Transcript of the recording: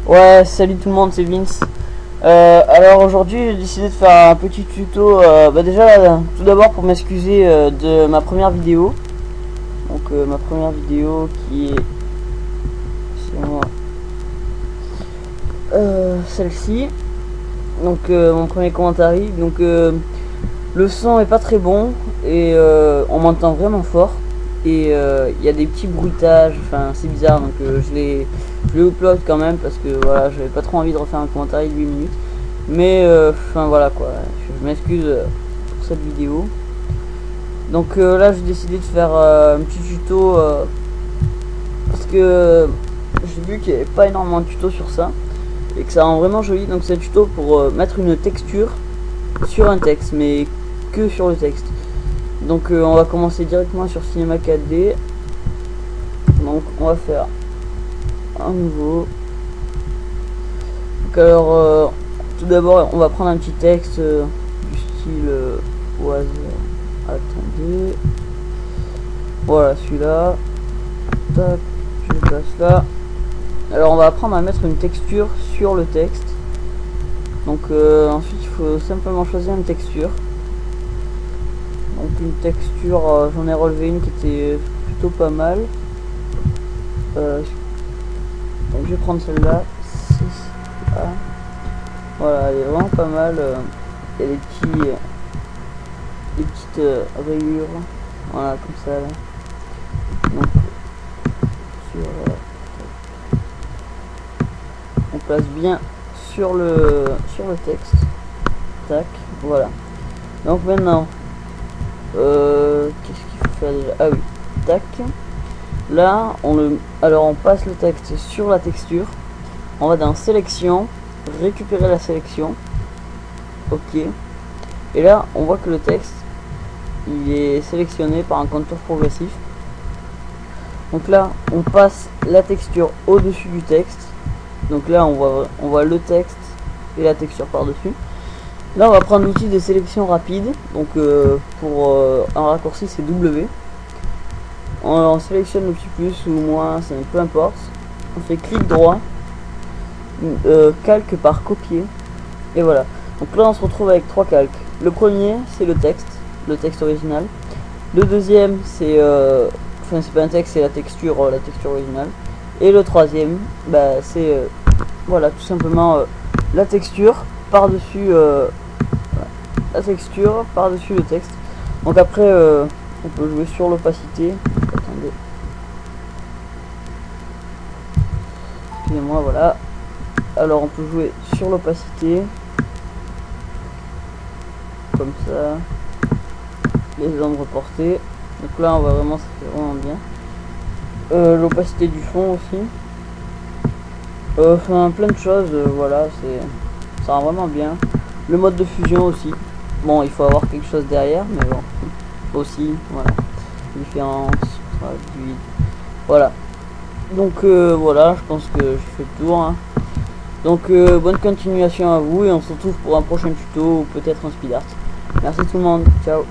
Ouais, salut tout le monde, c'est Vince. Alors aujourd'hui, j'ai décidé de faire un petit tuto. Déjà, tout d'abord pour m'excuser de ma première vidéo. Donc ma première vidéo qui est c'est moi, celle-ci. Donc mon premier commentaire. Donc le son est pas très bon et on m'entend vraiment fort. Et il y a des petits bruitages, enfin c'est bizarre, donc je l'ai upload quand même parce que voilà, j'avais pas trop envie de refaire un commentaire de 8 minutes. Mais enfin voilà quoi, je m'excuse pour cette vidéo. Donc là j'ai décidé de faire un petit tuto parce que j'ai vu qu'il n'y avait pas énormément de tutos sur ça et que ça rend vraiment joli. Donc c'est un tuto pour mettre une texture sur un texte, mais que sur le texte. Donc on va commencer directement sur Cinema 4D. Donc on va faire un nouveau. Donc alors tout d'abord on va prendre un petit texte du style au hasard. Attendez. Voilà celui-là. Tac, je le place là. Alors on va apprendre à mettre une texture sur le texte. Donc ensuite il faut simplement choisir une texture. Donc une texture, j'en ai relevé une qui était plutôt pas mal. Donc je vais prendre celle-là. Voilà, elle est vraiment pas mal. Il y a des petites rayures. Voilà, comme ça là. Donc on place bien sur le texte. Tac, voilà. Donc maintenant, qu'est-ce qu'il faut faire déjà? Ah oui, tac. Là, on passe le texte sur la texture. On va dans sélection, récupérer la sélection. Ok. Et là, on voit que le texte, il est sélectionné par un contour progressif. Donc là, on passe la texture au-dessus du texte. Donc là, on voit le texte et la texture par-dessus. Là, on va prendre l'outil de sélection rapide. Donc pour un raccourci, c'est W. On sélectionne le petit plus ou moins, ça peu importe. On fait clic droit, calque par copier, et voilà. Donc là, on se retrouve avec trois calques. Le premier, c'est le texte original. Le deuxième, c'est enfin c'est pas un texte, c'est la texture originale. Et le troisième, bah, c'est voilà, tout simplement la texture par-dessus le texte. Donc après, on peut jouer sur l'opacité. Attendez. Excusez-moi, voilà. Alors on peut jouer sur l'opacité. Comme ça. Les ombres reportées. Donc là on va vraiment, ça fait vraiment bien. L'opacité du fond aussi. Enfin plein de choses, voilà, ça rend vraiment bien. Le mode de fusion aussi. Bon, il faut avoir quelque chose derrière, mais bon. Aussi, voilà. Différence, traduit. Voilà. Donc voilà, je pense que je fais le tour. Hein. Donc bonne continuation à vous et on se retrouve pour un prochain tuto ou peut-être un speed art. Merci tout le monde, ciao.